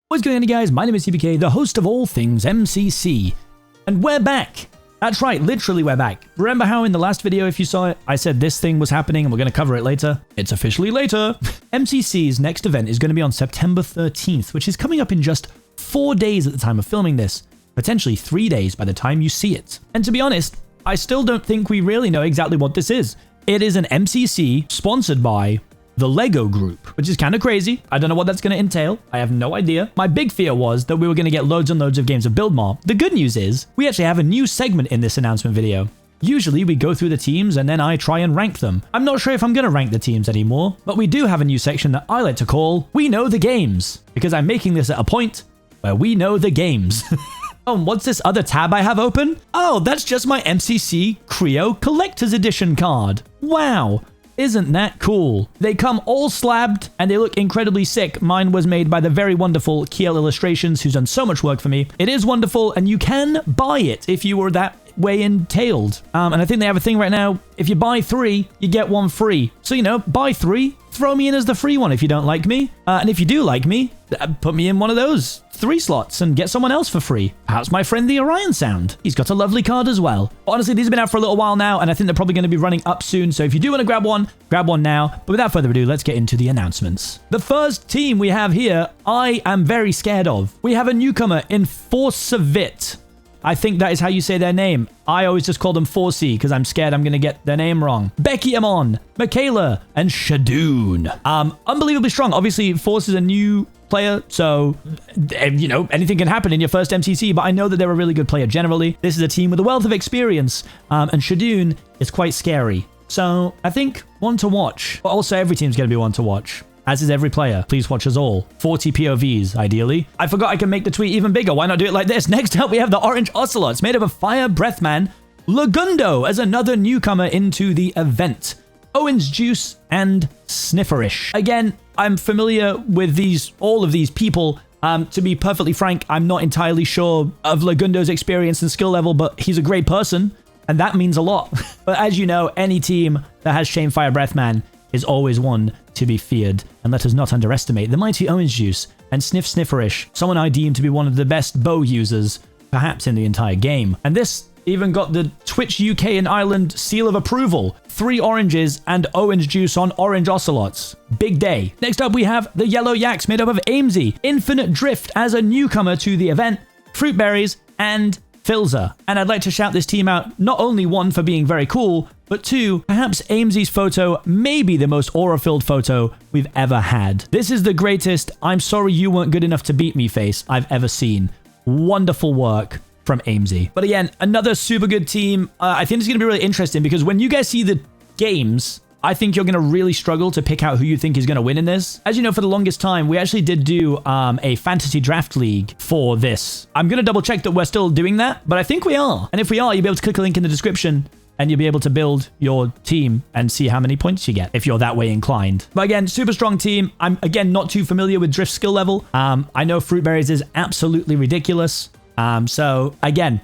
What's going on, guys? My name is Seapeekay, the host of all things MCC. And we're back! That's right, literally we're back. Remember how in the last video, if you saw it, I said this thing was happening and we're going to cover it later? It's officially later! MCC's next event is going to be on September 13th, which is coming up in just 4 days at the time of filming this. Potentially 3 days by the time you see it. And to be honest, I still don't think we really know exactly what this is. It is an MCC sponsored by the Lego Group, which is kind of crazy. I don't know what that's going to entail. I have no idea. My big fear was that we were going to get loads and loads of games of Build More. The good news is we actually have a new segment in this announcement video. Usually we go through the teams and then I try and rank them. I'm not sure if I'm going to rank the teams anymore, but we do have a new section that I like to call We Know the Games, because I'm making this at a point where we know the games. Oh, what's this other tab I have open? Oh, that's just my MCC Creo Collector's Edition card. Wow. Isn't that cool? They come all slabbed and they look incredibly sick. Mine was made by the very wonderful Kiel Illustrations, who's done so much work for me. It is wonderful and you can buy it if you were that way entailed. And I think they have a thing right now. If you buy 3, you get 1 free. So, you know, buy 3, throw me in as the free one if you don't like me. And if you do like me, put me in one of those 3 slots and get someone else for free. How's my friend the Orion sound? He's got a lovely card as well. Honestly, these have been out for a little while now, and I think they're probably going to be running up soon. So if you do want to grab one now. But without further ado, let's get into the announcements. The first team we have here, I am very scared of. We have a newcomer in Forsavit. I think that is how you say their name. I always just call them 4C because I'm scared I'm going to get their name wrong. Becky Amon, Michaela, and Shadoon. Unbelievably strong. Obviously, Force is a new player, so, you know, anything can happen in your first MCC, but I know that they're a really good player generally. This is a team with a wealth of experience, and Shadoon is quite scary. So, I think one to watch. But also, every team's going to be one to watch. As is every player. Please watch us all. 40 POVs, ideally. I forgot I can make the tweet even bigger. Why not do it like this? Next up, we have the Orange Ocelots, made up of Fire Breathman, Lagundo as another newcomer into the event. Owen's Juice and Snifferish. Again, I'm familiar with all of these people. To be perfectly frank, I'm not entirely sure of Lagundo's experience and skill level, but he's a great person, and that means a lot. But as you know, any team that has Shane Fire Breathman is always one to be feared, and let us not underestimate the mighty Owen's Juice and Snifferish, someone I deem to be one of the best bow users, perhaps in the entire game. And this even got the Twitch UK and Ireland seal of approval. 3 oranges and Owen's Juice on Orange Ocelots. Big day. Next up, we have the Yellow Yaks, made up of Amesy, Infinite Drift as a newcomer to the event, Fruit Berries, and Filza. And I'd like to shout this team out, not only 1 for being very cool, but 2, perhaps Amesy's photo may be the most aura-filled photo we've ever had. This is the greatest "I'm sorry you weren't good enough to beat me" face I've ever seen. Wonderful work from Amesy. But again, another super good team. I think it's going to be really interesting because when you guys see the games, I think you're going to really struggle to pick out who you think is going to win in this. As you know, for the longest time, we actually did do a fantasy draft league for this. I'm going to double check that we're still doing that, but I think we are. And if we are, you'll be able to click a link in the description and you'll be able to build your team and see how many points you get if you're that way inclined. But again, super strong team. I'm, again, not too familiar with Drift skill level. I know Fruit Berries is absolutely ridiculous. So again,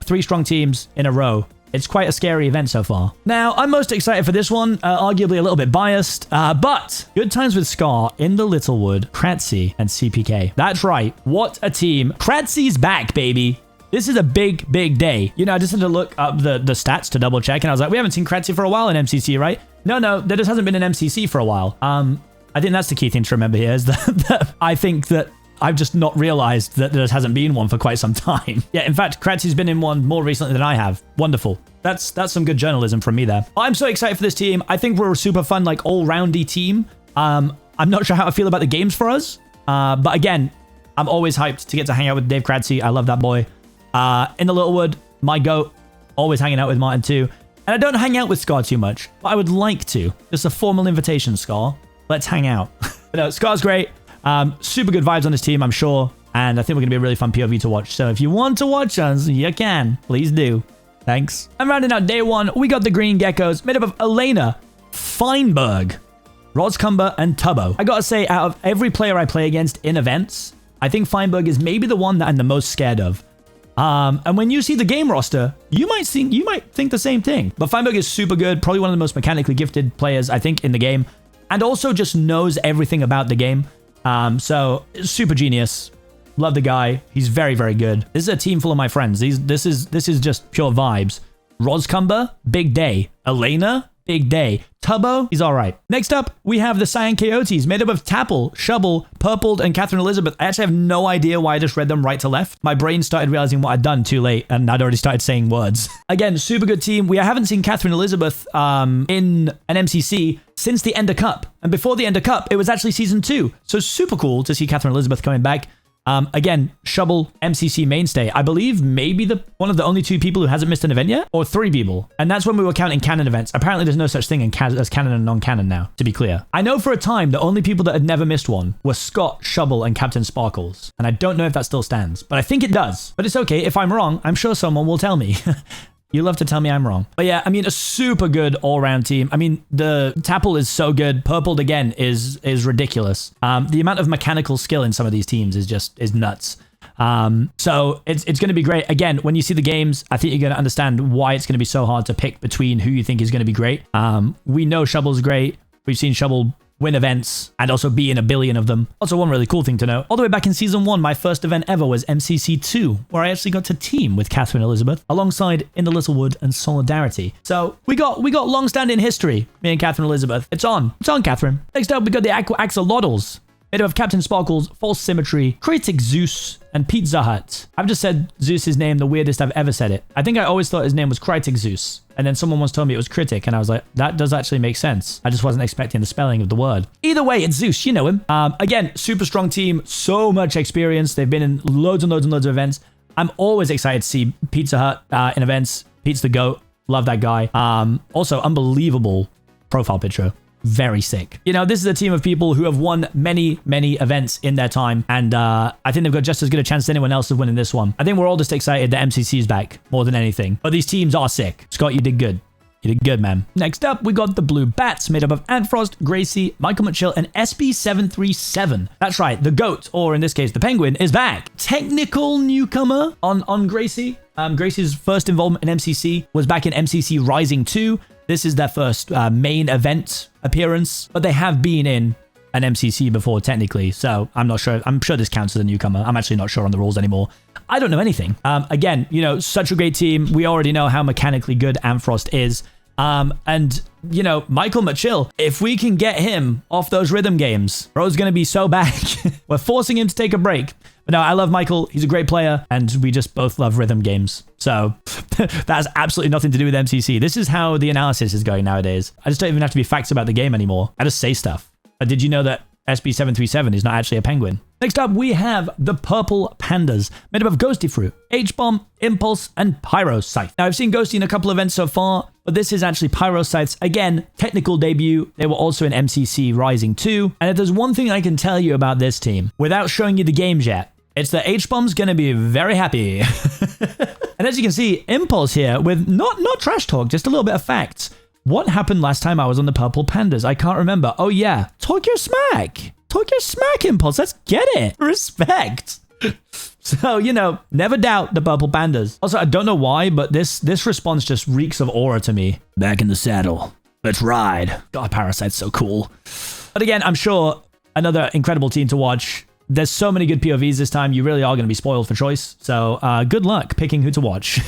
3 strong teams in a row. It's quite a scary event so far. Now, I'm most excited for this one, arguably a little bit biased, but Good Times with Scar, In the Littlewood, Kratzy, and Seapeekay. That's right, what a team. Kratzy's back, baby. This is a big, big day. You know, I just had to look up the stats to double check, and I was like, we haven't seen Kratzy for a while in MCC, right? No, there just hasn't been an MCC for a while. I think that's the key thing to remember here, is that I think that I've just not realized that there hasn't been one for quite some time. Yeah, in fact, Kratzy's been in one more recently than I have. Wonderful. That's some good journalism from me there. I'm so excited for this team. I think we're a super fun, like, all-roundy team. I'm not sure how I feel about the games for us. But again, I'm always hyped to get to hang out with Dave Kratzy. I love that boy. In the Littlewood, my goat. Always hanging out with Martin too. And I don't hang out with Scar too much, but I would like to. Just a formal invitation, Scar. Let's hang out. But no, Scar's great. Super good vibes on this team, I'm sure. And I think we're going to be a really fun POV to watch. So if you want to watch us, you can. Please do. Thanks. And rounding out day 1, we got the Green Geckos, made up of Elena, Feinberg, Roscumber, and Tubbo. I gotta say, out of every player I play against in events, I think Feinberg is maybe the one that I'm the most scared of. And when you see the game roster, you might think the same thing. But Feinberg is super good, probably one of the most mechanically gifted players, I think, in the game. And also just knows everything about the game. So, super genius. Love the guy. He's very, very good. This is a team full of my friends. This is just pure vibes. Roscumber, big day. Elena, big day. Tubbo, he's all right. Next up, we have the Cyan Coyotes, made up of Tapple, Shubble, Purpled, and Catherine Elizabeth. I actually have no idea why I just read them right to left. My brain started realizing what I'd done too late, and I'd already started saying words. Again, super good team. We haven't seen Catherine Elizabeth in an MCC since the Ender Cup. And before the Ender Cup, it was actually season 2. So super cool to see Catherine Elizabeth coming back. Again, Shubble, MCC mainstay. I believe maybe one of the only 2 people who hasn't missed an event yet, or 3 people. And that's when we were counting canon events. Apparently there's no such thing as canon and non-canon now, to be clear. I know for a time the only people that had never missed one were Scott, Shubble, and Captain Sparkles. And I don't know if that still stands, but I think it does. But it's okay. If I'm wrong, I'm sure someone will tell me. You love to tell me I'm wrong. But yeah, I mean, a super good all-round team. I mean, the Tapple is so good. Purpled, again, is ridiculous. The amount of mechanical skill in some of these teams is nuts. So it's going to be great. Again, when you see the games, I think you're going to understand why it's going to be so hard to pick between who you think is going to be great. We know Shubble's great. We've seen Shubble win events and also be in a billion of them. Also, one really cool thing to know, all the way back in season 1, my first event ever was MCC 2, where I actually got to team with Catherine Elizabeth alongside In the Littlewood and Solidarity. So we got long-standing history, me and Catherine Elizabeth. It's on, Catherine. Next up, we got the Axolotls, made up of Captain Sparkles, False Symmetry, Critic Zeus, and Pizza Hut. I've just said Zeus's name the weirdest I've ever said it. I think I always thought his name was Critic Zeus. And then someone once told me it was Critic, and I was like, that does actually make sense. I just wasn't expecting the spelling of the word. Either way, it's Zeus. You know him. Again, super strong team, so much experience. They've been in loads and loads and loads of events. I'm always excited to see Pizza Hut in events. Pete's the GOAT. Love that guy. Also, unbelievable profile picture. Very sick. You know, this is a team of people who have won many, many events in their time. And I think they've got just as good a chance as anyone else of winning this one. I think we're all just excited that MCC is back more than anything. But these teams are sick. Scott, you did good. You did good, man. Next up, we got the Blue Bats, made up of Antfrost, Gracie, Michael McChill, and SB737. That's right, the GOAT, or in this case, the Penguin, is back. Technical newcomer on Gracie. Gracie's first involvement in MCC was back in MCC Rising 2. This is their first main event appearance, but they have been in an MCC before, technically, so I'm not sure. I'm sure this counts as a newcomer. I'm actually not sure on the rules anymore. I don't know anything. Again, you know, such a great team. We already know how mechanically good Antfrost is. And, you know, Michael McChill, if we can get him off those rhythm games, bro's going to be so back. We're forcing him to take a break. But no, I love Michael. He's a great player, and we just both love rhythm games. So that has absolutely nothing to do with MCC. This is how the analysis is going nowadays. I just don't even have to be facts about the game anymore. I just say stuff. Did you know that SB737 is not actually a penguin? Next up, we have the Purple Pandas, made up of Ghosty Fruit, H-Bomb, Impulse, and Pyro Scythe. Now, I've seen Ghosty in a couple events so far, but this is actually Pyro Scythe's, again, technical debut. They were also in MCC Rising 2. And if there's one thing I can tell you about this team, without showing you the games yet, it's that H-Bomb's going to be very happy. And as you can see, Impulse here with not trash talk, just a little bit of facts. What happened last time I was on the Purple Pandas? I can't remember. Oh yeah, talk your smack. Talk your smack, Impulse. Let's get it. Respect. So, you know, never doubt the Purple Pandas. Also, I don't know why, but this response just reeks of aura to me. Back in the saddle. Let's ride. God, Parasite's so cool. But again, I'm sure another incredible team to watch. There's so many good POVs this time. You really are going to be spoiled for choice. So good luck picking who to watch.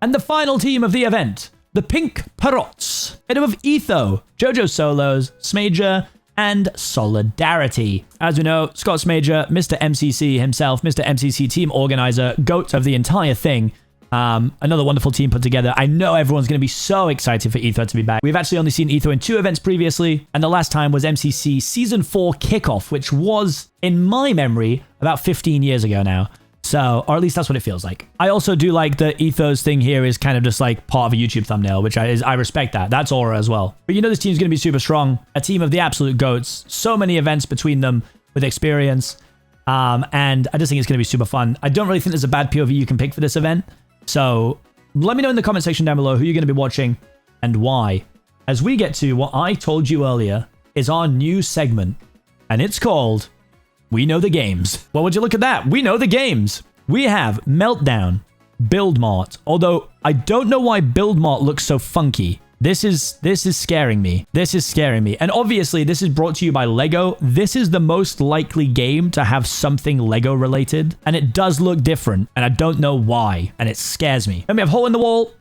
And the final team of the event, the Pink Parrots, made up of Etho, Jojo Solos, Smager, and Solidarity. As we know, Scott Smager, Mr. MCC himself, Mr. MCC team organizer, GOAT of the entire thing. Another wonderful team put together. I know everyone's going to be so excited for Etho to be back. We've actually only seen Etho in 2 events previously, and the last time was MCC Season 4 Kickoff, which was, in my memory, about 15 years ago now. So, or at least that's what it feels like. I also do like the Ethos thing here is kind of just like part of a YouTube thumbnail, which I respect that. That's aura as well. But you know this team's going to be super strong. A team of the absolute GOATs. So many events between them with experience. And I just think it's going to be super fun. I don't really think there's a bad POV you can pick for this event. So let me know in the comment section down below who you're going to be watching and why. As we get to what I told you earlier is our new segment. And it's called We Know the Games. Well, would you look at that? We know the games. We have Meltdown, Build Mart. Although I don't know why Build Mart looks so funky. This is scaring me. This is scaring me. And obviously, this is brought to you by Lego. This is the most likely game to have something Lego related. And it does look different. And I don't know why. And it scares me. Then we have Hole in the Wall,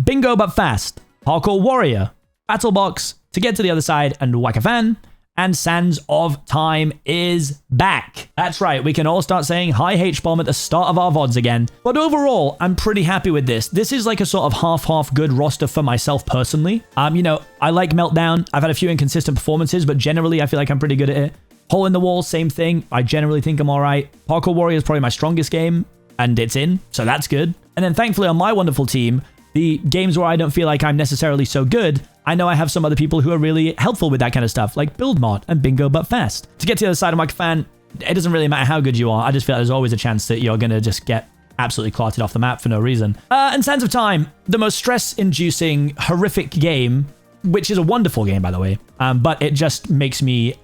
Bingo But Fast, Parkour Warrior, Battle Box, To Get to the Other Side, and Whack-A-Fan. And Sands of Time is back. That's right, we can all start saying hi H-Bomb at the start of our VODs again. But overall, I'm pretty happy with this. This is like a sort of half-half good roster for myself personally. You know, I like Meltdown. I've had a few inconsistent performances, but generally I feel like I'm pretty good at it. Hole in the Wall, same thing. I generally think I'm all right. Parkour Warrior is probably my strongest game, and it's in, so that's good. And then thankfully on my wonderful team, the games where I don't feel like I'm necessarily so good, I know I have some other people who are really helpful with that kind of stuff, like BuildMart and Bingo But Fast. To get to the other side of my fan, it doesn't really matter how good you are. I just feel like there's always a chance that you're going to just get absolutely clotted off the map for no reason. And Sands of Time, the most stress-inducing, horrific game, which is a wonderful game, by the way, but it just makes me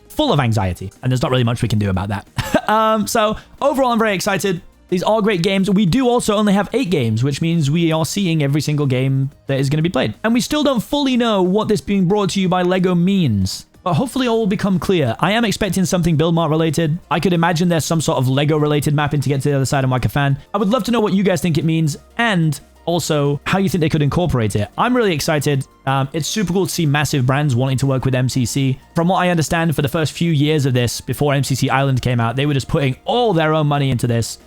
full of anxiety, and there's not really much we can do about that. So overall, I'm very excited. These are great games. We do also only have 8 games, which means we are seeing every single game that is going to be played. And we still don't fully know what this being brought to you by Lego means. But hopefully all will become clear. I am expecting something BuildMart related. I could imagine there's some sort of Lego related mapping to get to the other side of Whack-A-Fan. I would love to know what you guys think it means, and also how you think they could incorporate it. I'm really excited. It's super cool to see massive brands wanting to work with MCC. From what I understand, for the first few years of this, before MCC Island came out, they were just putting all their own money into this.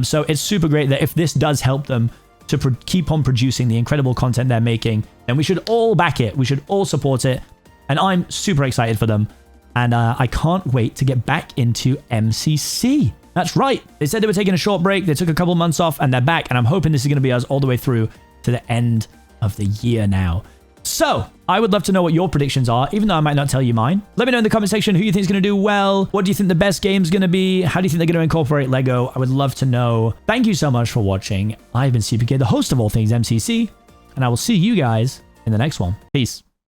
So it's super great that if this does help them to keep on producing the incredible content they're making, then we should all back it. We should all support it. And I'm super excited for them. And I can't wait to get back into MCC. That's right. They said they were taking a short break. They took a couple months off and they're back. And I'm hoping this is going to be us all the way through to the end of the year now. So, I would love to know what your predictions are, even though I might not tell you mine. Let me know in the comment section who you think is going to do well. What do you think the best game's going to be? How do you think they're going to incorporate Lego? I would love to know. Thank you so much for watching. I've been Seapeekay, the host of all things MCC, and I will see you guys in the next one. Peace.